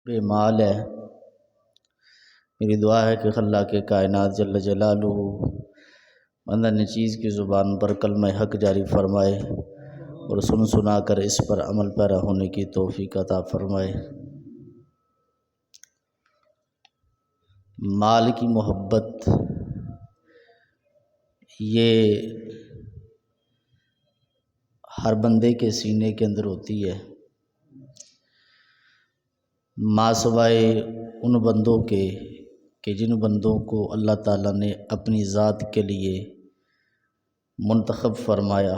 بے مال ہے۔ میری دعا ہے کہ اللہ کے کائنات جل جلالہ بندہ نچیز کی زبان پر کلمہ حق جاری فرمائے اور سن سنا کر اس پر عمل پیرا ہونے کی توفیق عطا فرمائے۔ مال کی محبت یہ ہر بندے کے سینے کے اندر ہوتی ہے، ما سوائے ان بندوں کے کہ جن بندوں کو اللہ تعالیٰ نے اپنی ذات کے لیے منتخب فرمایا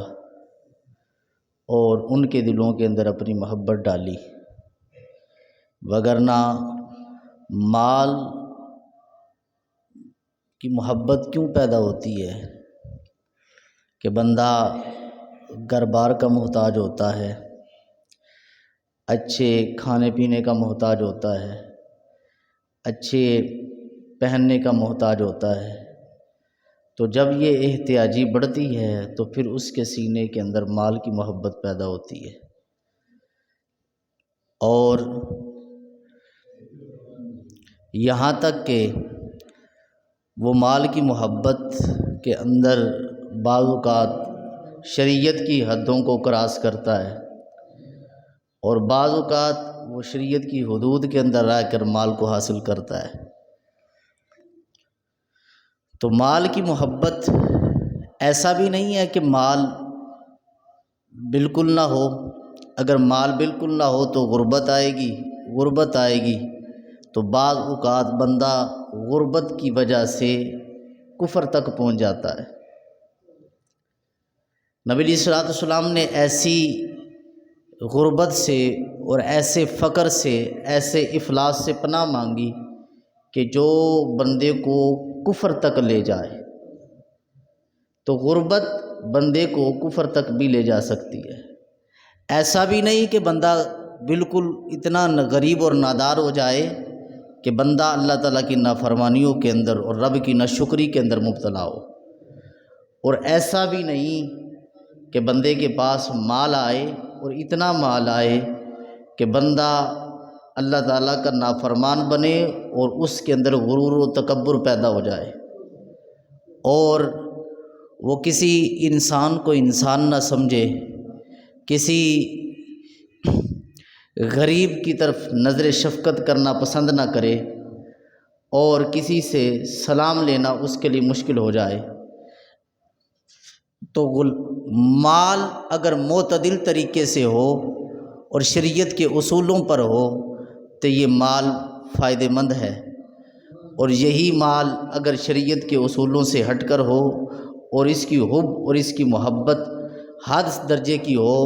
اور ان کے دلوں کے اندر اپنی محبت ڈالی، وگرنہ مال کی محبت کیوں پیدا ہوتی ہے کہ بندہ گھر بار کا محتاج ہوتا ہے، اچھے کھانے پینے کا محتاج ہوتا ہے، اچھے پہننے کا محتاج ہوتا ہے، تو جب یہ احتیاجی بڑھتی ہے تو پھر اس کے سینے کے اندر مال کی محبت پیدا ہوتی ہے، اور یہاں تک کہ وہ مال کی محبت کے اندر بعض اوقات شریعت کی حدوں کو کراس کرتا ہے اور بعض اوقات وہ شریعت کی حدود کے اندر رہ کر مال کو حاصل کرتا ہے۔ تو مال کی محبت ایسا بھی نہیں ہے کہ مال بالکل نہ ہو، اگر مال بالکل نہ ہو تو غربت آئے گی تو بعض اوقات بندہ غربت کی وجہ سے کفر تک پہنچ جاتا ہے۔ نبی علیہ الصلوۃ والسلام نے ایسی غربت سے اور ایسے فقر سے، ایسے افلاس سے پناہ مانگی کہ جو بندے کو کفر تک لے جائے، تو غربت بندے کو کفر تک بھی لے جا سکتی ہے۔ ایسا بھی نہیں کہ بندہ بالکل اتنا غریب اور نادار ہو جائے کہ بندہ اللہ تعالیٰ کی نافرمانیوں کے اندر اور رب کی ناشکری کے اندر مبتلا ہو، اور ایسا بھی نہیں کہ بندے کے پاس مال آئے اور اتنا مال آئے کہ بندہ اللہ تعالیٰ کا نافرمان بنے اور اس کے اندر غرور و تکبر پیدا ہو جائے اور وہ کسی انسان کو انسان نہ سمجھے، کسی غریب کی طرف نظر شفقت کرنا پسند نہ کرے اور کسی سے سلام لینا اس کے لیے مشکل ہو جائے۔ تو مال اگر معتدل طریقے سے ہو اور شریعت کے اصولوں پر ہو تو یہ مال فائدہ مند ہے، اور یہی مال اگر شریعت کے اصولوں سے ہٹ کر ہو اور اس کی حب اور اس کی محبت حد درجے کی ہو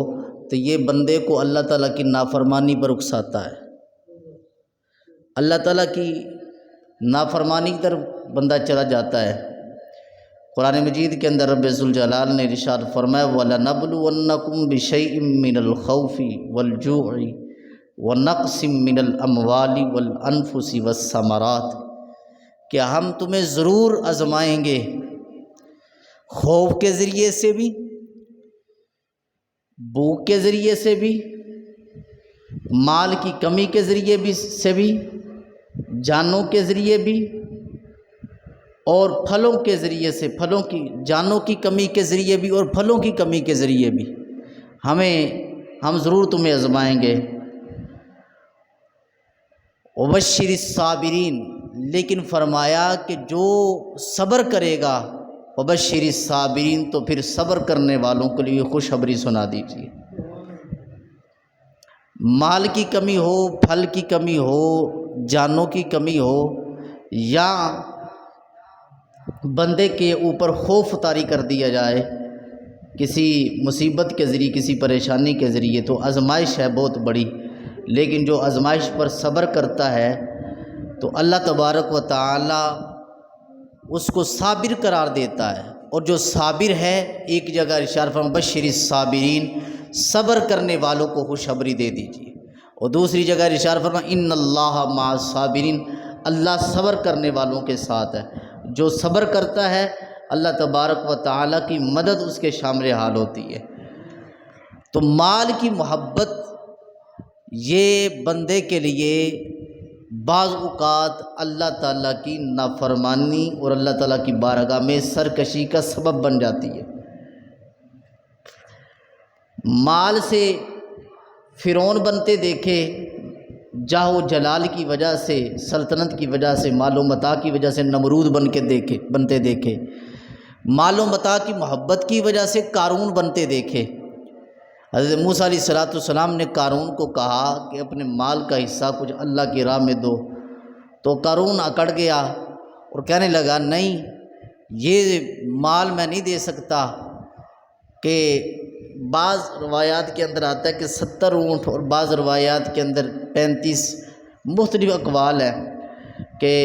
تو یہ بندے کو اللہ تعالیٰ کی نافرمانی پر اکساتا ہے، اللہ تعالیٰ کی نافرمانی کی طرف بندہ چلا جاتا ہے۔ قرآن مجید کے اندر رب ذوالجلال نے ارشاد فرمایا وَلَنَبْلُوَنَّكُمْ بِشَيْءٍ مِّنَ الْخَوْفِ وَالْجُوعِ وَنَقْصٍ مِّنَ الْأَمْوَالِ وَالْأَنفُسِ وَالثَّمَرَاتِ، کہ ہم تمہیں ضرور آزمائیں گے، خوف کے ذریعے سے بھی، بھوک کے ذریعے سے بھی، مال کی کمی کے ذریعے سے بھی، جانوں کے ذریعے بھی، اور پھلوں کے ذریعے سے، جانوں کی کمی کے ذریعے بھی اور پھلوں کی کمی کے ذریعے بھی ہم ضرور تمہیں آزمائیں گے۔ وبشر الصابرین، لیکن فرمایا کہ جو صبر کرے گا، وبشر الصابرین، تو پھر صبر کرنے والوں کے لیے خوشخبری سنا دیجیے۔ مال کی کمی ہو، پھل کی کمی ہو، جانوں کی کمی ہو، یا بندے کے اوپر خوف طاری کر دیا جائے کسی مصیبت کے ذریعے، کسی پریشانی کے ذریعے، تو آزمائش ہے بہت بڑی، لیکن جو آزمائش پر صبر کرتا ہے تو اللہ تبارک و تعالی اس کو صابر قرار دیتا ہے، اور جو صابر ہے ایک جگہ ارشاد فرمایا بشر الصابرین، صبر کرنے والوں کو خوشخبری دے دیجیے، اور دوسری جگہ ارشاد فرمایا ان اللہ مع الصابرین، اللہ صبر کرنے والوں کے ساتھ ہے۔ جو صبر کرتا ہے اللہ تبارک و تعالیٰ کی مدد اس کے شامل حال ہوتی ہے۔ تو مال کی محبت یہ بندے کے لیے بعض اوقات اللہ تعالیٰ کی نافرمانی اور اللہ تعالیٰ کی بارگاہ میں سرکشی کا سبب بن جاتی ہے۔ مال سے فرعون بنتے دیکھے، جاہ و جلال کی وجہ سے، سلطنت کی وجہ سے، مال و متاع کی وجہ سے نمرود بنتے دیکھے، مال و متاع کی محبت کی وجہ سے قارون بنتے دیکھے۔ حضرت موسیٰ علیہ السلام نے قارون کو کہا کہ اپنے مال کا حصہ کچھ اللہ کی راہ میں دو، تو قارون اکڑ گیا اور کہنے لگا نہیں، یہ مال میں نہیں دے سکتا۔ کہ بعض روایات کے اندر آتا ہے کہ 70 اونٹ، اور بعض روایات کے اندر 35، مختلف اقوال ہیں کہ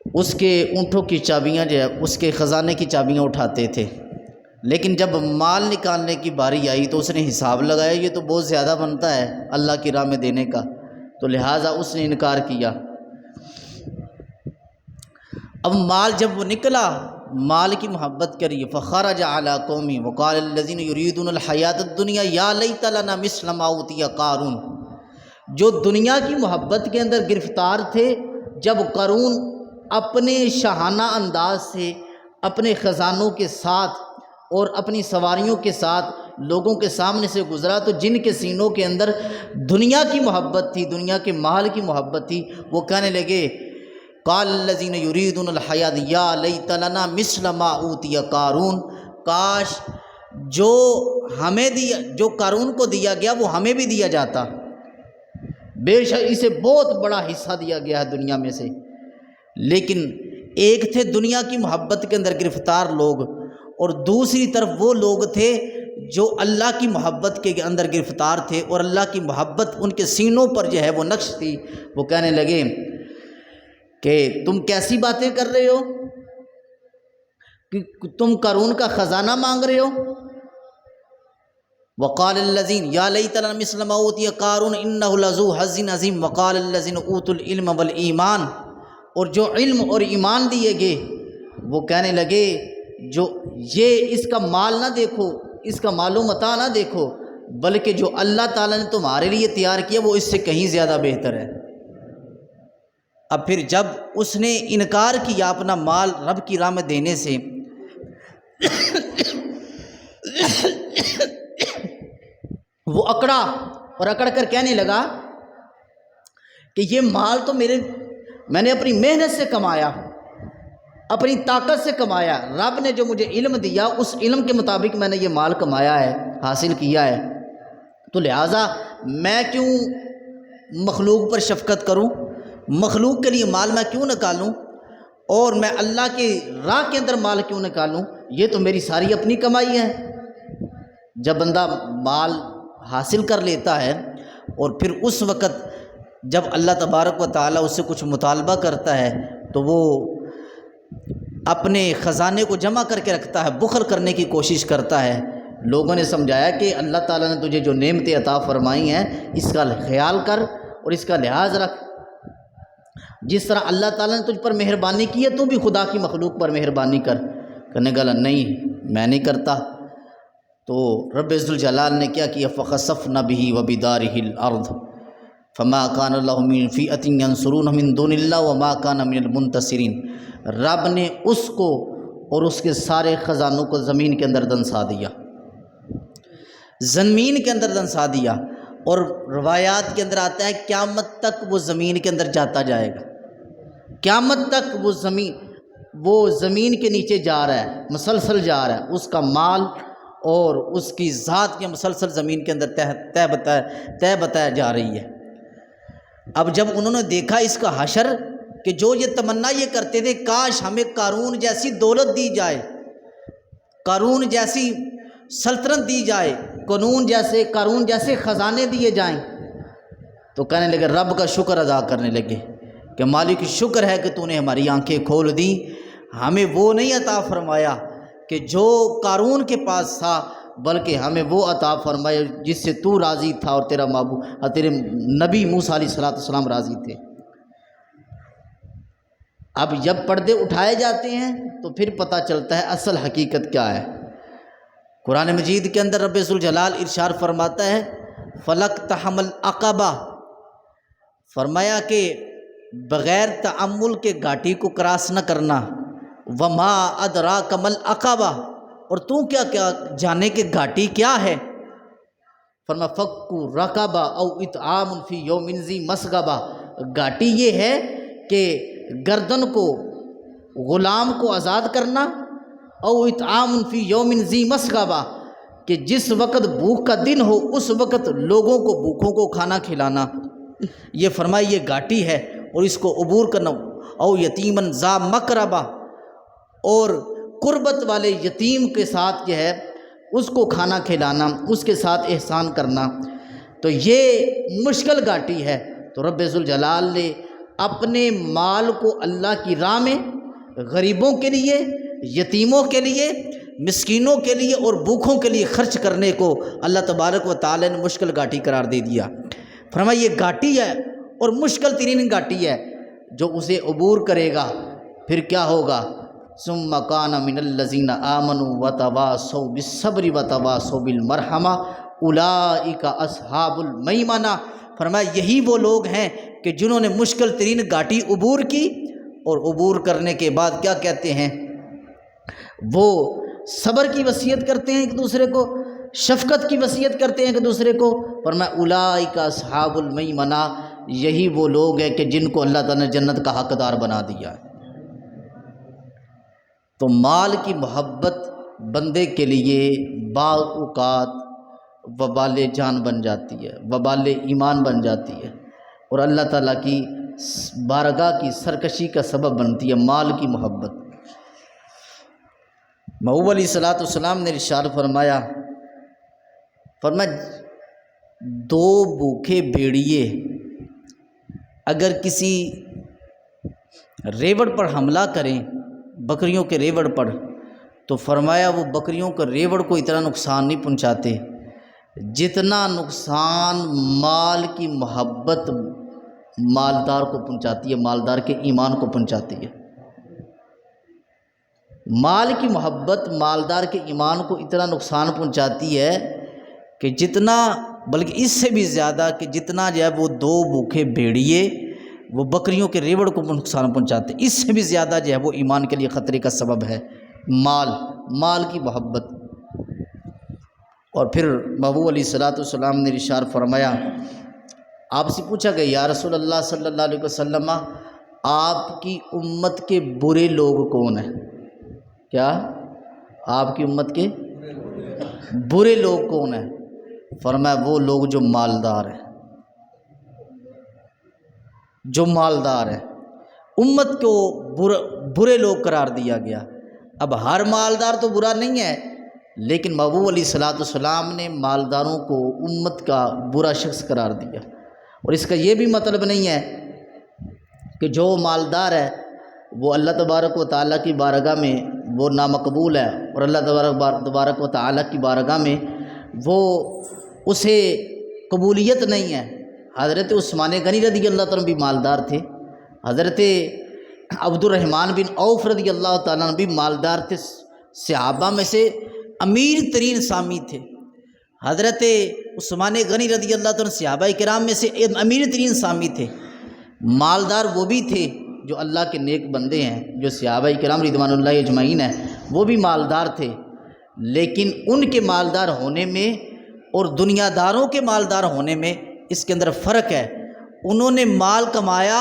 اس کے اونٹوں کی چابیاں جو ہے اس کے خزانے کی چابیاں اٹھاتے تھے، لیکن جب مال نکالنے کی باری آئی تو اس نے حساب لگایا یہ تو بہت زیادہ بنتا ہے اللہ کی راہ میں دینے کا، تو لہٰذا اس نے انکار کیا۔ اب مال جب وہ نکلا، مال کی محبت کری، فخرج علی قومی وقال الذین یریدون الحیات الدنیا یا لیت لنا مثل ما اوتی قارون۔ جو دنیا کی محبت کے اندر گرفتار تھے، جب قارون اپنے شاہانہ انداز سے اپنے خزانوں کے ساتھ اور اپنی سواریوں کے ساتھ لوگوں کے سامنے سے گزرا، تو جن کے سینوں کے اندر دنیا کی محبت تھی، دنیا کے مال کی محبت تھی، وہ کہنے لگے قال الذین یریدون الحیات یا لیت لنا مثل ما اوتی قارون، کاش جو ہمیں دیا، جو قارون کو دیا گیا وہ ہمیں بھی دیا جاتا، بے شک اسے بہت بڑا حصہ دیا گیا ہے دنیا میں سے۔ لیکن ایک تھے دنیا کی محبت کے اندر گرفتار لوگ، اور دوسری طرف وہ لوگ تھے جو اللہ کی محبت کے اندر گرفتار تھے، اور اللہ کی محبت ان کے سینوں پر جو ہے وہ نقش تھی۔ وہ کہنے لگے کہ تم کیسی باتیں کر رہے ہو کہ تم قارون کا خزانہ مانگ رہے ہو۔ وقال الذین یا لیت لنا مثل ما اوتی قارون انہ لذو حظ عظیم وقال الذین اوتوا العلم والایمان، اور جو علم اور ایمان دیے گئے وہ کہنے لگے جو یہ اس کا مال نہ دیکھو، اس کا مال و متاع نہ دیکھو، بلکہ جو اللہ تعالیٰ نے تمہارے لیے تیار کیا وہ اس سے کہیں زیادہ بہتر ہے۔ اب پھر جب اس نے انکار کیا اپنا مال رب کی راہ میں دینے سے، وہ اکڑا اور اکڑ کر کہنے لگا کہ یہ مال تو میں نے اپنی محنت سے کمایا، اپنی طاقت سے کمایا، رب نے جو مجھے علم دیا اس علم کے مطابق میں نے یہ مال کمایا ہے، حاصل کیا ہے، تو لہٰذا میں کیوں مخلوق پر شفقت کروں، مخلوق کے لیے مال میں کیوں نکالوں، اور میں اللہ کی راہ کے اندر مال کیوں نکالوں، یہ تو میری ساری اپنی کمائی ہے۔ جب بندہ مال حاصل کر لیتا ہے اور پھر اس وقت جب اللہ تبارک و تعالیٰ اس سے کچھ مطالبہ کرتا ہے تو وہ اپنے خزانے کو جمع کر کے رکھتا ہے، بخل کرنے کی کوشش کرتا ہے۔ لوگوں نے سمجھایا کہ اللہ تعالیٰ نے تجھے جو نعمتیں عطا فرمائی ہیں اس کا خیال کر اور اس کا لحاظ رکھ، جس طرح اللہ تعالیٰ نے تجھ پر مہربانی کی ہے تو بھی خدا کی مخلوق پر مہربانی کر۔ کہنے گلا نہیں میں نہیں کرتا، تو رب ذوالجلال نے کیا کیا، فخسفنا به وبداره الارض فما كان له من فئة ينصرونه من دون الله وما كان من المنتصرین۔ رب نے اس کو اور اس کے سارے خزانوں کو زمین کے اندر دنسا دیا، زمین کے اندر دنسا دیا، اور روایات کے اندر آتا ہے قیامت تک وہ زمین کے اندر جاتا جائے گا، قیامت تک وہ زمین کے نیچے جا رہا ہے، مسلسل جا رہا ہے، اس کا مال اور اس کی ذات کے مسلسل زمین کے اندر طے بتایا جا رہی ہے۔ اب جب انہوں نے دیکھا اس کا حشر کہ جو یہ تمنا یہ کرتے تھے کاش ہمیں قارون جیسی دولت دی جائے، قارون جیسی سلطنت دی جائے، قارون جیسے خزانے دیے جائیں، تو کہنے لگے رب کا شکر ادا کرنے لگے کہ مالک شکر ہے کہ تو نے ہماری آنکھیں کھول دی، ہمیں وہ نہیں عطا فرمایا کہ جو قارون کے پاس تھا، بلکہ ہمیں وہ عطا فرمایا جس سے تو راضی تھا اور تیرا معبود اور تیرے نبی موسیٰ علیہ السلام راضی تھے۔ اب جب پردے اٹھائے جاتے ہیں تو پھر پتہ چلتا ہے اصل حقیقت کیا ہے۔ قرآن مجید کے اندر رب ذوالجلال ارشاد فرماتا ہے فلقتحم العقبہ فرمایا کہ بغیر تعمل کے گھاٹی کو کراس نہ کرنا، وما ادراک مل عقبہ، اور تو کیا جانے کہ گھاٹی کیا ہے؟ فرمایا فک رقبہ او اطعام فی یوم ذی مسغبہ، گھاٹی یہ ہے کہ گردن کو، غلام کو آزاد کرنا، او اطعام فی یوم ذی مسغبہ، کہ جس وقت بھوک کا دن ہو اس وقت لوگوں کو بھوکوں کو کھانا کھلانا، یہ فرمایا یہ گھاٹی ہے اور اس کو عبور کرنا، او یتیمن ذا مقربہ، اور قربت والے یتیم کے ساتھ جو ہے اس کو کھانا کھلانا، اس کے ساتھ احسان کرنا، تو یہ مشکل گھاٹی ہے۔ تو رب ذوالجلال نے اپنے مال کو اللہ کی راہ میں غریبوں کے لیے، یتیموں کے لیے، مسکینوں کے لیے اور بھوکوں کے لیے خرچ کرنے کو اللہ تبارک و تعالی نے مشکل گھاٹی قرار دے دیا۔ فرمایا یہ گھاٹی ہے اور مشکل ترین گھاٹی ہے، جو اسے عبور کرے گا پھر کیا ہوگا؟ ثم کان من الذین آمنوا وتواصوا بالصبر وتواصوا بالمرحمہ اولئک اصحاب المیمنہ۔ فرمایا یہی وہ لوگ ہیں کہ جنہوں نے مشکل ترین گھاٹی عبور کی، اور عبور کرنے کے بعد کیا کہتے ہیں؟ وہ صبر کی وصیت کرتے ہیں ایک دوسرے کو، شفقت کی وصیت کرتے ہیں ایک دوسرے کو۔ فرمایا اولئک اصحاب المیمنہ، یہی وہ لوگ ہیں کہ جن کو اللہ تعالیٰ نے جنت کا حقدار بنا دیا ہے۔ تو مال کی محبت بندے کے لیے بعض اوقات وبال جان بن جاتی ہے، وبال ایمان بن جاتی ہے، اور اللہ تعالیٰ کی بارگاہ کی سرکشی کا سبب بنتی ہے مال کی محبت۔ محبوب علیہ الصلوۃ والسلام نے ارشاد فرمایا، دو بھوکے بھیڑیے اگر کسی ریوڑ پر حملہ کریں، بکریوں کے ریوڑ پر، تو فرمایا وہ بکریوں کے ریوڑ کو اتنا نقصان نہیں پہنچاتے جتنا نقصان مال کی محبت مالدار کو پہنچاتی ہے، مالدار کے ایمان کو پہنچاتی ہے۔ مال کی محبت مالدار کے ایمان کو اتنا نقصان پہنچاتی ہے کہ جتنا، بلکہ اس سے بھی زیادہ کہ جتنا جو ہے وہ دو بھوکے بھیڑیے وہ بکریوں کے ریوڑ کو نقصان پہنچاتے، اس سے بھی زیادہ جو ہے وہ ایمان کے لیے خطرے کا سبب ہے مال کی محبت۔ اور پھر محبوب علیہ الصلوۃ والسلام نے ارشاد فرمایا، آپ سے پوچھا گیا یا رسول اللہ صلی اللہ علیہ وسلم، آپ کی امت کے برے لوگ کون ہیں؟ کیا آپ کی امت کے برے لوگ کون ہیں؟ فرمایا وہ لوگ جو مالدار ہیں، جو مالدار ہیں۔ امت کو برے لوگ قرار دیا گیا۔ اب ہر مالدار تو برا نہیں ہے، لیکن محبوب علیہ الصلوۃ والسلام نے مالداروں کو امت کا برا شخص قرار دیا۔ اور اس کا یہ بھی مطلب نہیں ہے کہ جو مالدار ہے وہ اللہ تبارک و تعالیٰ کی بارگاہ میں وہ نامقبول ہے، اور اللہ تبارک و تعالیٰ کی بارگاہ میں وہ اسے قبولیت نہیں ہے۔ حضرت عثمان غنی رضی اللہ تعالیٰ بھی مالدار تھے، حضرت عبد الرحمن بن عوف رضی اللہ تعالیٰ بھی مالدار تھے، صحابہ میں سے امیر ترین سامی تھے۔ حضرت عثمان غنی رضی اللہ تعالیٰ صحابہ کرام میں سے امیر ترین سامی تھے، مالدار وہ بھی تھے جو اللہ کے نیک بندے ہیں، جو صحابہ کرام رضوان اللہ اجمعین ہیں، وہ بھی مالدار تھے، لیکن ان کے مالدار ہونے میں اور دنیا داروں کے مالدار ہونے میں اس کے اندر فرق ہے۔ انہوں نے مال کمایا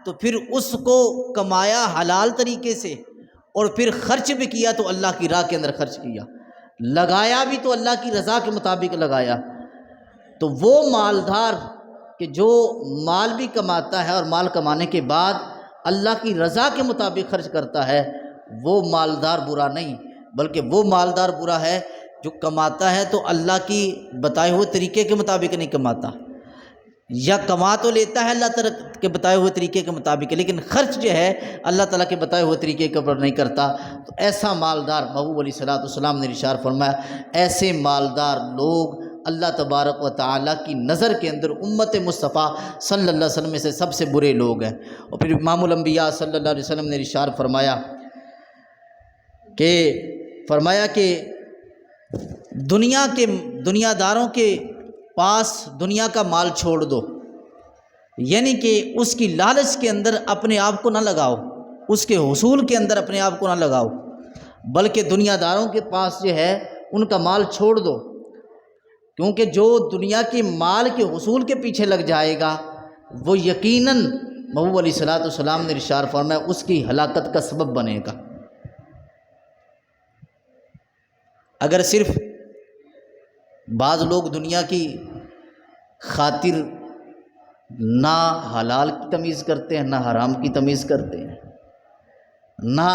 تو پھر اس کو کمایا حلال طریقے سے، اور پھر خرچ بھی کیا تو اللہ کی راہ کے اندر خرچ کیا، لگایا بھی تو اللہ کی رضا کے مطابق لگایا۔ تو وہ مالدار کہ جو مال بھی کماتا ہے اور مال کمانے کے بعد اللہ کی رضا کے مطابق خرچ کرتا ہے، وہ مالدار برا نہیں، بلکہ وہ مالدار برا ہے جو کماتا ہے تو اللہ کی بتائے ہوئے طریقے کے مطابق نہیں کماتا، یا کما تو لیتا ہے اللہ تعالیٰ کے بتائے ہوئے طریقے کے مطابق، لیکن خرچ جو ہے اللہ تعالیٰ کے بتائے ہوئے طریقے کے اوپر نہیں کرتا۔ تو ایسا مالدار محبوب علیہ الصلوۃ والسلام نے ارشاد فرمایا، ایسے مالدار لوگ اللہ تبارک و تعالیٰ کی نظر کے اندر امت مصطفیٰ صلی اللہ علیہ وسلم میں سے سب سے برے لوگ ہیں۔ اور پھر امام الانبیاء صلی اللہ علیہ وسلم نے ارشاد فرمایا کہ دنیا داروں کے پاس دنیا کا مال چھوڑ دو، یعنی کہ اس کی لالچ کے اندر اپنے آپ کو نہ لگاؤ، اس کے حصول کے اندر اپنے آپ کو نہ لگاؤ، بلکہ دنیا داروں کے پاس جو ہے ان کا مال چھوڑ دو، کیونکہ جو دنیا کے مال کے حصول کے پیچھے لگ جائے گا وہ یقیناً محبوب علیہ الصلوۃ والسلام نے ارشاد فرمایا اس کی ہلاکت کا سبب بنے گا۔ اگر صرف بعض لوگ دنیا کی خاطر نہ حلال کی تمیز کرتے ہیں، نہ حرام کی تمیز کرتے ہیں، نہ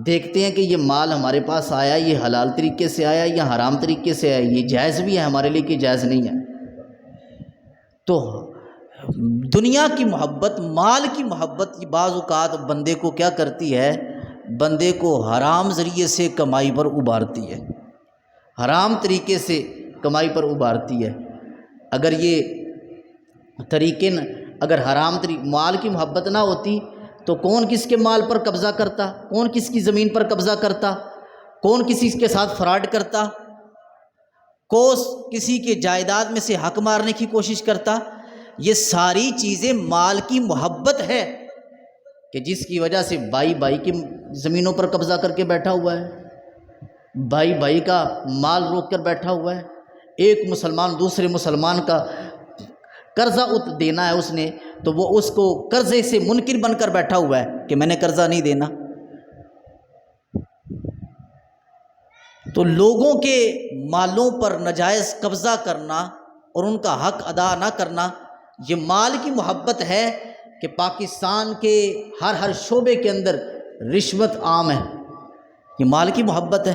دیکھتے ہیں کہ یہ مال ہمارے پاس آیا یہ حلال طریقے سے آیا یا حرام طریقے سے آیا، یہ جائز بھی ہے ہمارے لیے کہ جائز نہیں ہے، تو دنیا کی محبت، مال کی محبت یہ بعض اوقات بندے کو کیا کرتی ہے، بندے کو حرام ذریعے سے کمائی پر ابھارتی ہے، حرام طریقے سے کمائی پر ابھارتی ہے۔ اگر یہ طریقے اگر حرام مال کی محبت نہ ہوتی تو کون کس کے مال پر قبضہ کرتا، کون کس کی زمین پر قبضہ کرتا، کون کسی کے ساتھ فراڈ کرتا، کسی کے جائیداد میں سے حق مارنے کی کوشش کرتا۔ یہ ساری چیزیں مال کی محبت ہے کہ جس کی وجہ سے بھائی بھائی کی زمینوں پر قبضہ کر کے بیٹھا ہوا ہے، بھائی بھائی کا مال روک کر بیٹھا ہوا ہے، ایک مسلمان دوسرے مسلمان کا قرضہ دینا ہے اس نے تو وہ اس کو قرضے سے منکر بن کر بیٹھا ہوا ہے کہ میں نے قرضہ نہیں دینا۔ تو لوگوں کے مالوں پر ناجائز قبضہ کرنا اور ان کا حق ادا نہ کرنا یہ مال کی محبت ہے کہ پاکستان کے ہر شعبے کے اندر رشوت عام ہے، یہ مال کی محبت ہے،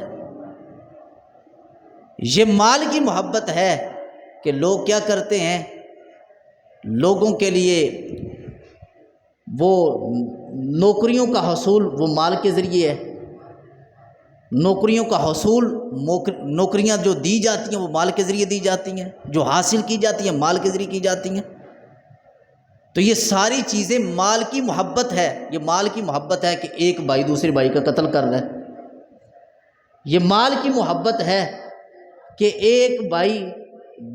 یہ مال کی محبت ہے کہ لوگ کیا کرتے ہیں، لوگوں کے لیے وہ نوکریوں کا حصول وہ مال کے ذریعے ہے، نوکریوں کا حصول نوکریاں جو دی جاتی ہیں وہ مال کے ذریعے دی جاتی ہیں، جو حاصل کی جاتی ہیں مال کے ذریعے کی جاتی ہیں۔ تو یہ ساری چیزیں مال کی محبت ہے، یہ مال کی محبت ہے کہ ایک بھائی دوسرے بھائی کا قتل کر رہا ہے، یہ مال کی محبت ہے کہ ایک بھائی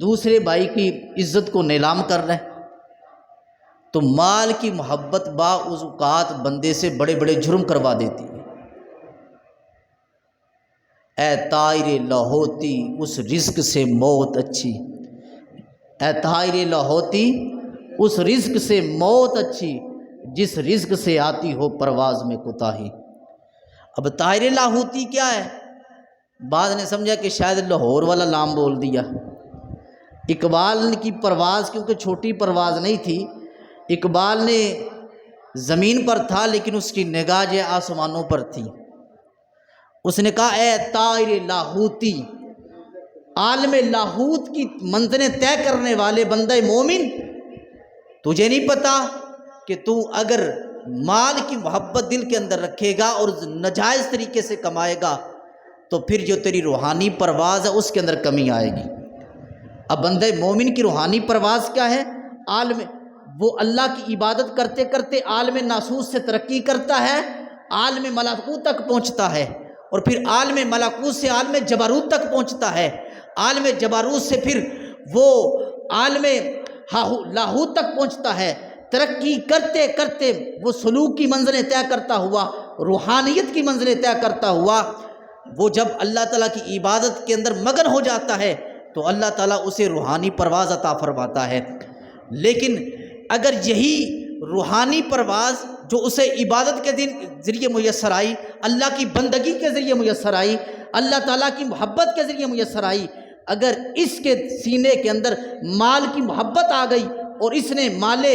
دوسرے بھائی کی عزت کو نیلام کر رہا ہے۔ تو مال کی محبت بعض اوقات بندے سے بڑے بڑے جرم کروا دیتی ہے۔ اے طائر لاہوتی اس رزق سے موت اچھی، اے طائر لاہوتی اس رزق سے موت اچھی جس رزق سے آتی ہو پرواز میں کوتاہی۔ اب طائر لاہوتی کیا ہے؟ بعض نے سمجھا کہ شاید لاہور والا نام بول دیا۔ اقبال کی پرواز کیونکہ چھوٹی پرواز نہیں تھی، اقبال نے زمین پر تھا لیکن اس کی نگاہ جو آسمانوں پر تھی۔ اس نے کہا اے طائر لاہوتی، عالم لاہوت کی منزلیں طے کرنے والے بندہ مومن، تجھے نہیں پتا کہ تو اگر مال کی محبت دل کے اندر رکھے گا اور ناجائز طریقے سے کمائے گا تو پھر جو تیری روحانی پرواز ہے اس کے اندر کمی آئے گی۔ اب بندہ مومن کی روحانی پرواز کیا ہے؟ عالم، وہ اللہ کی عبادت کرتے کرتے عالم ناسوت سے ترقی کرتا ہے، عالم ملکوت تک پہنچتا ہے، اور پھر عالم ملکوت سے عالم جبروت تک پہنچتا ہے، عالم جبروت سے پھر وہ عالم لاہوت تک پہنچتا ہے، ترقی کرتے کرتے وہ سلوک کی منزلیں طے کرتا ہوا، روحانیت کی منزلیں طے کرتا ہوا، وہ جب اللہ تعالیٰ کی عبادت کے اندر مگن ہو جاتا ہے تو اللہ تعالیٰ اسے روحانی پرواز عطا فرماتا ہے۔ لیکن اگر یہی روحانی پرواز جو اسے عبادت کے ذریعے میسر آئی، اللہ کی بندگی کے ذریعے میسر آئی، اللہ تعالیٰ کی محبت کے ذریعے میسر آئی، اگر اس کے سینے کے اندر مال کی محبت آ گئی اور اس نے مال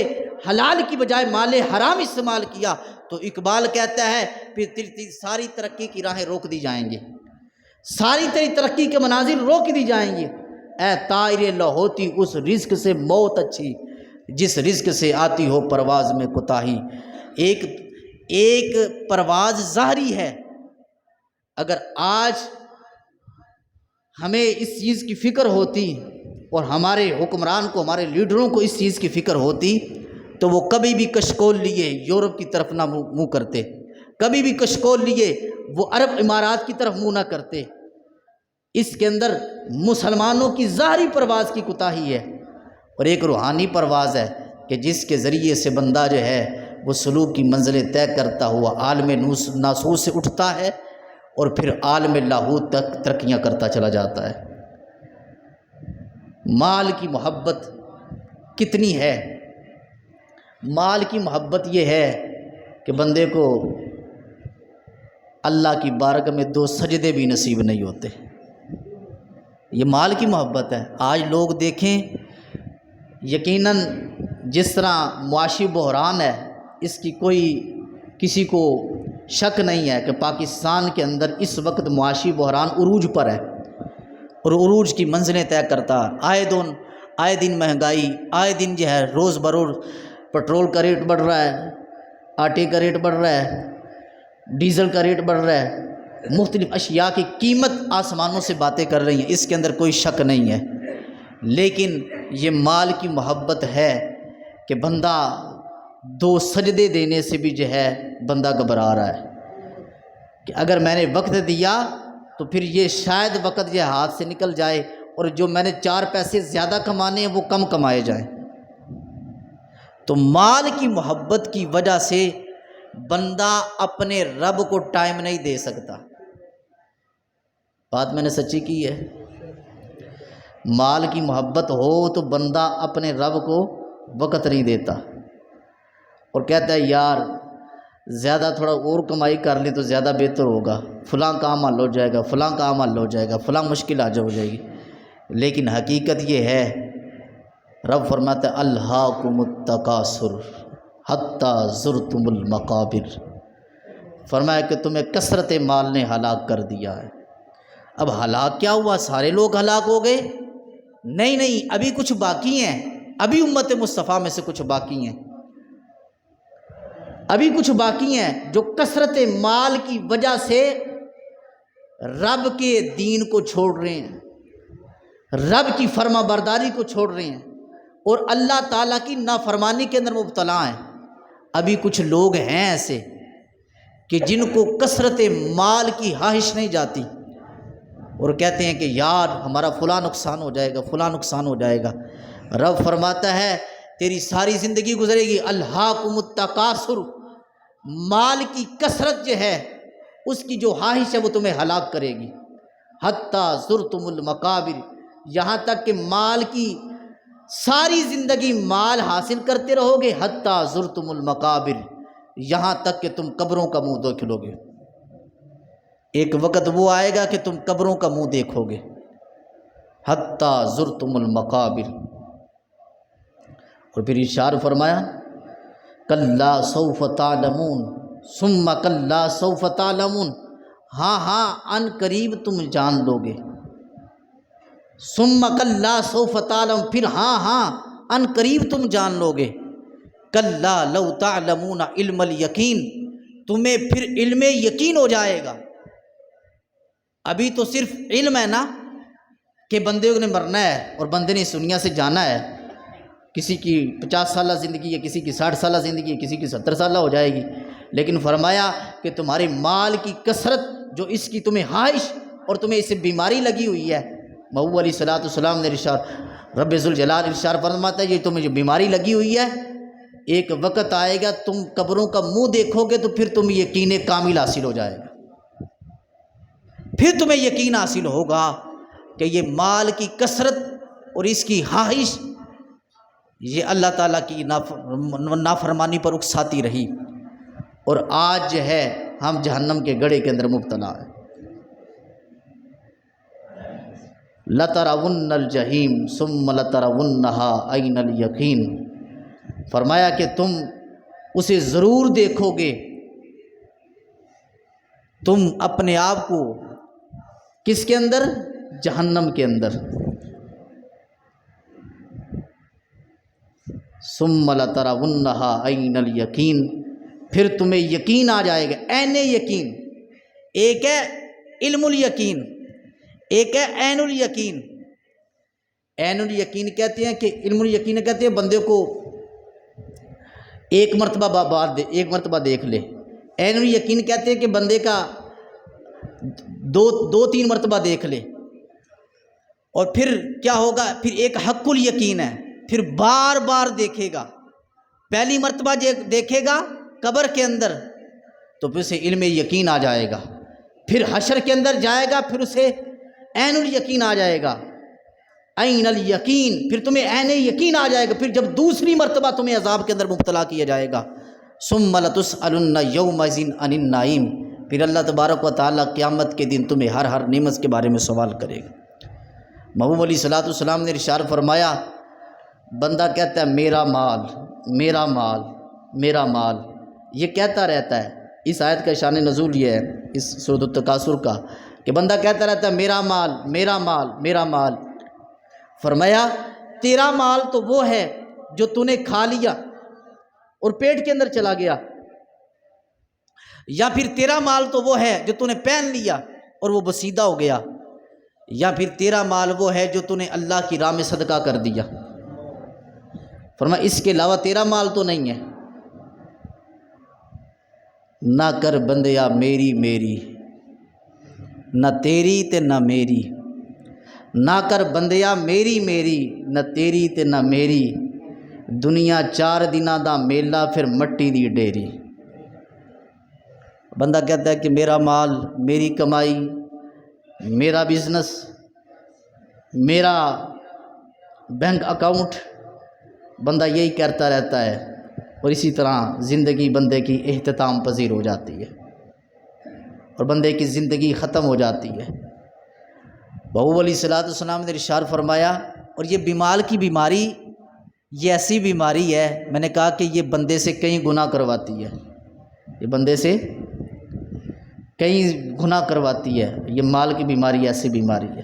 حلال کی بجائے مال حرام استعمال کیا تو اقبال کہتا ہے پھر ساری ترقی کی راہیں روک دی جائیں گے، ساری تیری ترقی کے مناظر روک دی جائیں گے۔ اے طائر لاہوتی اس رزق سے موت اچھی جس رزق سے آتی ہو پرواز میں کوتاہی۔ ایک پرواز ظاہری ہے، اگر آج ہمیں اس چیز کی فکر ہوتی اور ہمارے حکمران کو، ہمارے لیڈروں کو اس چیز کی فکر ہوتی تو وہ کبھی بھی کشکول لیے یورپ کی طرف نہ منہ کرتے، کبھی بھی کشکول لیے وہ عرب امارات کی طرف منہ نہ کرتے۔ اس کے اندر مسلمانوں کی ظاہری پرواز کی کوتاہی ہے اور ایک روحانی پرواز ہے کہ جس کے ذریعے سے بندہ جو ہے وہ سلوک کی منزلیں طے کرتا ہوا عالم ناسوت سے اٹھتا ہے اور پھر عالم لاہوت تک ترقیاں کرتا چلا جاتا ہے۔ مال کی محبت کتنی ہے؟ مال کی محبت یہ ہے کہ بندے کو اللہ کی بارگاہ میں 2 سجدے بھی نصیب نہیں ہوتے۔ یہ مال کی محبت ہے۔ آج لوگ دیکھیں، یقیناً جس طرح معاشی بحران ہے، اس کی کوئی کسی کو شک نہیں ہے کہ پاکستان کے اندر اس وقت معاشی بحران عروج پر ہے اور عروج کی منزلیں طے کرتا ہے۔ آئے دن مہنگائی، آئے دن جو ہے روز بروز پٹرول کا ریٹ بڑھ رہا ہے، آٹے کا ریٹ بڑھ رہا ہے، ڈیزل کا ریٹ بڑھ رہا ہے، مختلف اشیاء کی قیمت آسمانوں سے باتیں کر رہی ہیں، اس کے اندر کوئی شک نہیں ہے۔ لیکن یہ مال کی محبت ہے کہ بندہ 2 سجدے دینے سے بھی جو ہے بندہ گھبرا رہا ہے کہ اگر میں نے وقت دیا تو پھر یہ شاید وقت یہ ہاتھ سے نکل جائے اور جو میں نے 4 پیسے زیادہ کمانے ہیں وہ کم کمائے جائیں۔ تو مال کی محبت کی وجہ سے بندہ اپنے رب کو ٹائم نہیں دے سکتا۔ بات میں نے سچی کی ہے۔ مال کی محبت ہو تو بندہ اپنے رب کو وقت نہیں دیتا اور کہتا ہے یار زیادہ تھوڑا اور کمائی کر لی تو زیادہ بہتر ہوگا، فلاں کام حل ہو جائے گا، فلاں کام حل ہو جائے گا، فلاں مشکل آ ہو جائے گی۔ لیکن حقیقت یہ ہے، رب فرماتا ہے الہاکم التکاثر حتی زرتم المقابر، فرمایا کہ تمہیں کثرت مال نے ہلاک کر دیا ہے۔ اب ہلاک کیا ہوا؟ سارے لوگ ہلاک ہو گئے؟ نہیں، ابھی کچھ باقی ہیں، ابھی امت مصطفیٰ میں سے کچھ باقی ہیں، ابھی کچھ باقی ہیں جو کثرت مال کی وجہ سے رب کے دین کو چھوڑ رہے ہیں، رب کی فرما برداری کو چھوڑ رہے ہیں اور اللہ تعالیٰ کی نافرمانی کے اندر مبتلا ہیں۔ ابھی کچھ لوگ ہیں ایسے کہ جن کو کثرت مال کی خواہش نہیں جاتی اور کہتے ہیں کہ یار ہمارا فلاں نقصان ہو جائے گا، فلاں نقصان ہو جائے گا۔ رب فرماتا ہے تیری ساری زندگی گزرے گی الہاکم التکاثر، مال کی کثرت جو ہے اس کی جو خواہش ہے وہ تمہیں ہلاک کرے گی، حتی زرتم المقابر، یہاں تک کہ مال کی ساری زندگی مال حاصل کرتے رہو گے، حتی زرتم المقابر، یہاں تک کہ تم قبروں کا منہ دیکھ لو گے۔ ایک وقت وہ آئے گا کہ تم قبروں کا منہ دیکھو گے، حتی زرتم المقابر۔ اور پھر ارشاد فرمایا کلا سوف تعلمون ثم کلا سوف تعلمون، ہاں ان قریب تم جان لو گے، ثم کلا سوف تعلم، پھر ہاں ان قریب تم جان لو گے، کلا لو تعلمون علم الیقین، تمہیں پھر علم یقین ہو جائے گا۔ ابھی تو صرف علم ہے نا کہ بندے نے مرنا ہے اور بندے نے اس دنیا سے جانا ہے، کسی کی 50 سالہ زندگی ہے، کسی کی 60 سالہ زندگی ہے، کسی کی 70 سالہ ہو جائے گی، لیکن فرمایا کہ تمہارے مال کی کثرت جو اس کی تمہیں خواہش اور تمہیں اس سے بیماری لگی ہوئی ہے، محبوب علیہ الصلوۃ والسلام نے ارشاد، رب ذوالجلال ارشاد فرماتا ہے یہ تمہیں جو بیماری لگی ہوئی ہے، ایک وقت آئے گا تم قبروں کا منہ دیکھو گے تو پھر تمہیں یقین کامل حاصل ہو جائے گا، پھر تمہیں یقین حاصل ہوگا کہ یہ مال کی کثرت اور اس کی خواہش یہ اللہ تعالیٰ کی نافرمانی پر اکساتی رہی، اور آج جو ہے ہم جہنم کے گڑھے کے اندر مبتلا ہیں۔ لَتَرَوُنَّ الْجَحِيمَ ثُمَّ لَتَرَوُنَّهَا عَيْنَ الْيَقِينِ، فرمایا کہ تم اسے ضرور دیکھو گے، تم اپنے آپ کو کس کے اندر؟ جہنم کے اندر۔ ثُمَّ لَتَرَوُنَّهَا عَيْنَ الْيَقِينِ، پھر تمہیں یقین آ جائے گا، عین یقین۔ ایک ہے علم الیقین، ایک ہے عین الیقین۔ عین الیقین کہتے ہیں کہ علم الیقین کہتے ہیں بندے کو ایک مرتبہ دیکھ لے، عین الیقین کہتے ہیں کہ بندے کا دو تین مرتبہ دیکھ لے، اور پھر کیا ہوگا؟ پھر ایک حق الیقین ہے، پھر بار بار دیکھے گا، پہلی مرتبہ دیکھے گا قبر کے اندر تو پھر اسے علم یقین آ جائے گا، پھر حشر کے اندر جائے گا، پھر اسے عین الیقین آ جائے گا، عین الیقین، پھر تمہیں عین یقین آ جائے گا، پھر جب دوسری مرتبہ تمہیں عذاب کے اندر مبتلا کیا جائے گا، ثم لتسألن یومئذ عن النعیم، پھر اللہ تبارک و تعالیٰ قیامت کے دن تمہیں ہر نعمت کے بارے میں سوال کرے گا۔ محبوب علیہ الصلوۃ والسلام نے ارشاد فرمایا، بندہ کہتا ہے میرا مال میرا مال میرا مال، یہ کہتا رہتا ہے۔ اس آیت کا شان نزول یہ ہے اس سورۃ التکاثر کا کہ بندہ کہتا رہتا ہے میرا مال میرا مال میرا مال۔ فرمایا تیرا مال تو وہ ہے جو تو نے کھا لیا اور پیٹ کے اندر چلا گیا، یا پھر تیرا مال تو وہ ہے جو تو نے پہن لیا اور وہ بسیدہ ہو گیا، یا پھر تیرا مال وہ ہے جو تو نے اللہ کی راہ میں صدقہ کر دیا۔ فرمایا اس کے علاوہ تیرا مال تو نہیں ہے۔ نہ کر بندیا میری میری، نہ تیری تے نہ میری، نہ کر بندیا میری میری، نہ تیری تے نہ میری، دنیا 4 دناں دا میلہ پھر مٹی دی ڈیری۔ بندہ کہتا ہے کہ میرا مال، میری کمائی، میرا بزنس، میرا بینک اکاؤنٹ، بندہ یہی کرتا رہتا ہے، اور اسی طرح زندگی بندے کی اختتام پذیر ہو جاتی ہے اور بندے کی زندگی ختم ہو جاتی ہے۔ محبوب علیہ الصلوۃ والسلام نے ارشاد فرمایا، اور یہ بیمار کی بیماری یہ ایسی بیماری ہے، میں نے کہا کہ یہ بندے سے کئی گناہ کرواتی ہے، یہ بندے سے کئی گناہ کرواتی ہے۔ یہ مال کی بیماری ایسی بیماری ہے۔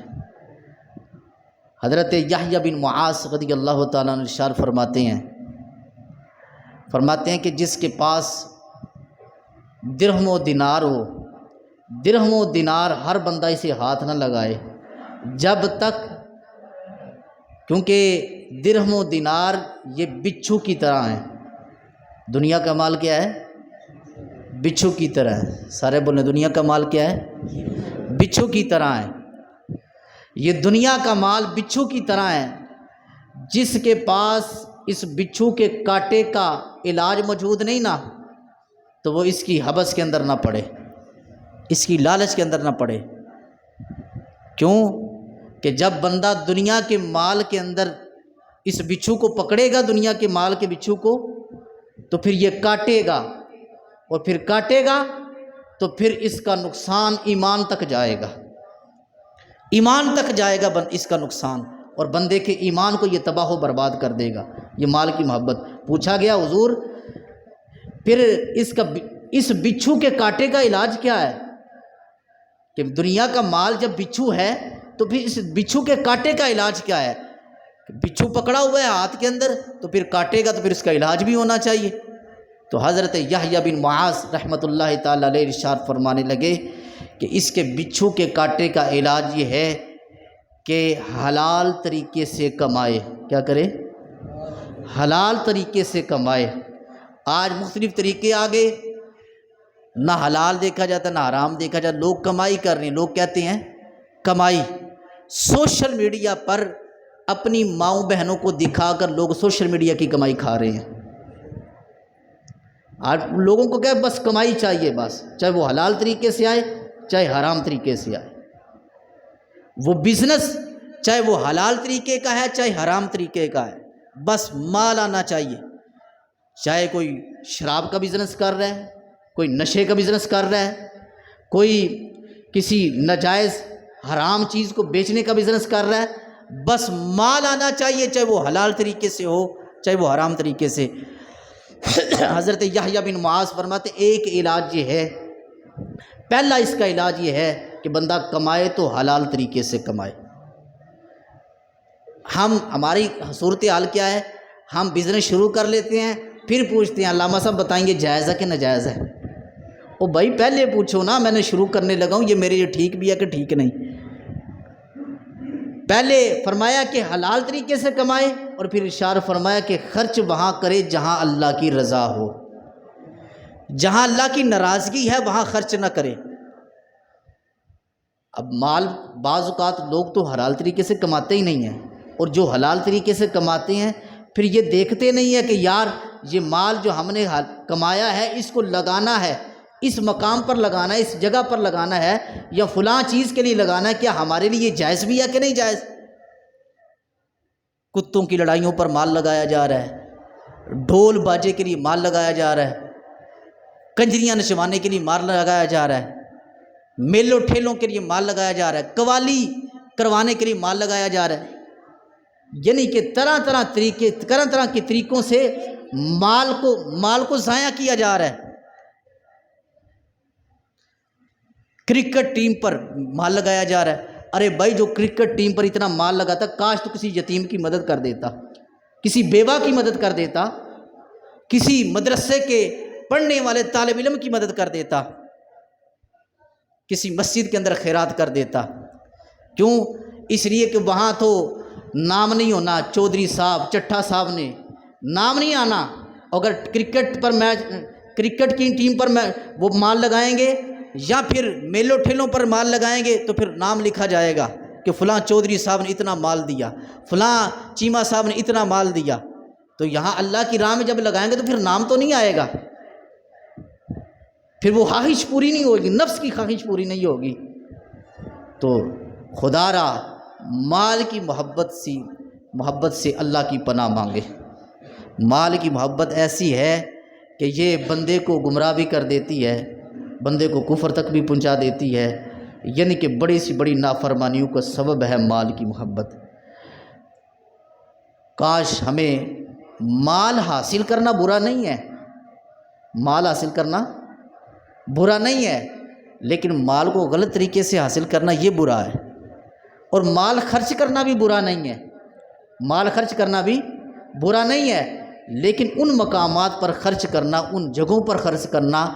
حضرت یحییٰ بن معاذ رضی اللہ تعالیٰ عنہ ارشاد فرماتے ہیں کہ جس کے پاس درہم و دینار ہو، درہم و دینار ہر بندہ اسے ہاتھ نہ لگائے جب تک، کیونکہ درہم و دینار یہ بچھو کی طرح ہیں۔ دنیا کا مال کیا ہے؟ بچھو کی طرح ہے۔ سارے بولیں دنیا کا مال کیا ہے؟ بچھو کی طرح ہے۔ یہ دنیا کا مال بچھو کی طرح ہے، جس کے پاس اس بچھو کے کانٹے کا علاج موجود نہیں نا، تو وہ اس کی حبس کے اندر نہ پڑے، اس کی لالچ کے اندر نہ پڑے۔ کیوں کہ جب بندہ دنیا کے مال کے اندر اس بچھو کو پکڑے گا، دنیا کے مال کے بچھو کو، تو پھر یہ کاٹے گا، اور پھر کاٹے گا تو پھر اس کا نقصان ایمان تک جائے گا، ایمان تک جائے گا اس کا نقصان، اور بندے کے ایمان کو یہ تباہ و برباد کر دے گا، یہ مال کی محبت۔ پوچھا گیا حضور پھر اس بچھو کے کانٹے کا علاج کیا ہے؟ کہ دنیا کا مال جب بچھو ہے تو پھر اس بچھو کے کانٹے کا علاج کیا ہے؟ بچھو پکڑا ہوا ہے ہاتھ کے اندر تو پھر کاٹے گا تو پھر اس کا علاج بھی ہونا چاہیے۔ تو حضرت یحییٰ بن معاذ رحمۃ اللہ تعالیٰ علیہ ارشاد فرمانے لگے کہ اس کے بچھو کے کانٹے کا علاج یہ ہے کہ حلال طریقے سے کمائے۔ کیا کرے؟ حلال طریقے سے کمائے۔ آج مختلف طریقے آ گئے، نہ حلال دیکھا جاتا نہ حرام دیکھا جاتا، لوگ کمائی کر رہے ہیں، لوگ کہتے ہیں کمائی۔ سوشل میڈیا پر اپنی ماؤں بہنوں کو دکھا کر لوگ سوشل میڈیا کی کمائی کھا رہے ہیں۔ آج لوگوں کو کیا بس کمائی چاہیے، بس چاہے وہ حلال طریقے سے آئے چاہے حرام طریقے سے آئے، وہ بزنس چاہے وہ حلال طریقے کا ہے چاہے حرام طریقے کا ہے، بس مال آنا چاہیے۔ چاہے کوئی شراب کا بزنس کر رہا ہے، کوئی نشے کا بزنس کر رہا ہے، کوئی کسی ناجائز حرام چیز کو بیچنے کا بزنس کر رہا ہے، بس مال آنا چاہیے، چاہے وہ حلال طریقے سے ہو چاہے وہ حرام طریقے سے۔ حضرت یحییٰ بن معاذ فرماتے ایک علاج یہ ہے، پہلا اس کا علاج یہ ہے کہ بندہ کمائے تو حلال طریقے سے کمائے۔ ہماری صورتحال کیا ہے؟ ہم بزنس شروع کر لیتے ہیں، پھر پوچھتے ہیں علامہ صاحب بتائیں گے جائز ہے کہ ناجائز ہے؟ او بھائی پہلے پوچھو نا، میں نے شروع کرنے لگا ہوں، یہ میرے لیے ٹھیک بھی ہے کہ ٹھیک نہیں؟ پہلے فرمایا کہ حلال طریقے سے کمائے، اور پھر ارشاد فرمایا کہ خرچ وہاں کرے جہاں اللہ کی رضا ہو، جہاں اللہ کی ناراضگی ہے وہاں خرچ نہ کرے۔ اب مال بعض اوقات لوگ تو حلال طریقے سے کماتے ہی نہیں ہیں، اور جو حلال طریقے سے کماتے ہیں پھر یہ دیکھتے نہیں ہیں کہ یار یہ مال جو ہم نے کمایا ہے اس کو لگانا ہے، اس مقام پر لگانا ہے، اس جگہ پر لگانا ہے، یا فلاں چیز کے لیے لگانا ہے، کیا ہمارے لیے جائز بھی ہے کہ نہیں جائز؟ کتوں کی لڑائیوں پر مال لگایا جا رہا ہے، ڈھول باجے کے لیے مال لگایا جا رہا ہے، کنجریاں نچوانے کے لیے مال لگایا جا رہا ہے، میلوں ٹھیلوں کے لیے مال لگایا جا رہا ہے، قوالی کروانے کے لیے مال لگایا جا رہا ہے، یعنی کہ طرح طرح کے طریقوں سے مال کو ضائع کیا جا رہا ہے۔ کرکٹ ٹیم پر مال لگایا جا رہا ہے، ارے بھائی جو کرکٹ ٹیم پر اتنا مال لگاتا، کاش تو کسی یتیم کی مدد کر دیتا، کسی بیوہ کی مدد کر دیتا، کسی مدرسے کے پڑھنے والے طالب علم کی مدد کر دیتا، کسی مسجد کے اندر خیرات کر دیتا۔ کیوں؟ اس لیے کہ وہاں تو نام نہیں ہونا، چودھری صاحب چٹھا صاحب نے نام نہیں آنا۔ اگر کرکٹ کی ٹیم پر وہ مال لگائیں گے یا پھر میلوں ٹھیلوں پر مال لگائیں گے تو پھر نام لکھا جائے گا کہ فلاں چودھری صاحب نے اتنا مال دیا، فلاں چیمہ صاحب نے اتنا مال دیا۔ تو یہاں اللہ کی راہ میں جب لگائیں گے تو پھر نام تو نہیں آئے گا، پھر وہ خواہش پوری نہیں ہوگی، نفس کی خواہش پوری نہیں ہوگی۔ تو خدا را مال کی محبت سے اللہ کی پناہ مانگے۔ مال کی محبت ایسی ہے کہ یہ بندے کو گمراہ بھی کر دیتی ہے، بندے کو کفر تک بھی پہنچا دیتی ہے، یعنی کہ بڑی سی بڑی نافرمانیوں کا سبب ہے مال کی محبت۔ کاش ہمیں مال حاصل کرنا برا نہیں ہے، مال حاصل کرنا برا نہیں ہے، لیکن مال کو غلط طریقے سے حاصل کرنا یہ برا ہے۔ اور مال خرچ کرنا بھی برا نہیں ہے، مال خرچ کرنا بھی برا نہیں ہے، لیکن ان مقامات پر خرچ کرنا، ان جگہوں پر خرچ کرنا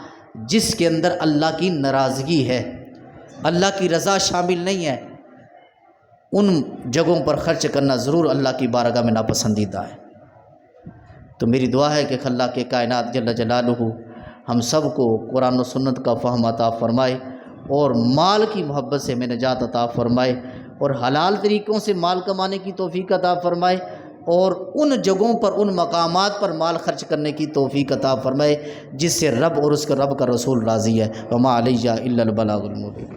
جس کے اندر اللہ کی ناراضگی ہے، اللہ کی رضا شامل نہیں ہے، ان جگہوں پر خرچ کرنا ضرور اللہ کی بارگاہ میں ناپسندیدہ ہے۔ تو میری دعا ہے کہ اللہ کے کائنات جل جلالہ ہم سب کو قرآن و سنت کا فہم عطا فرمائے اور مال کی محبت سے ہمیں نجات عطا فرمائے اور حلال طریقوں سے مال کمانے کی توفیق عطا فرمائے اور ان جگہوں پر، ان مقامات پر مال خرچ کرنے کی توفیق عطا فرمائے جس سے رب اور اس کا رب کا رسول راضی ہے۔ وما علیہ الا البلاغ المبین۔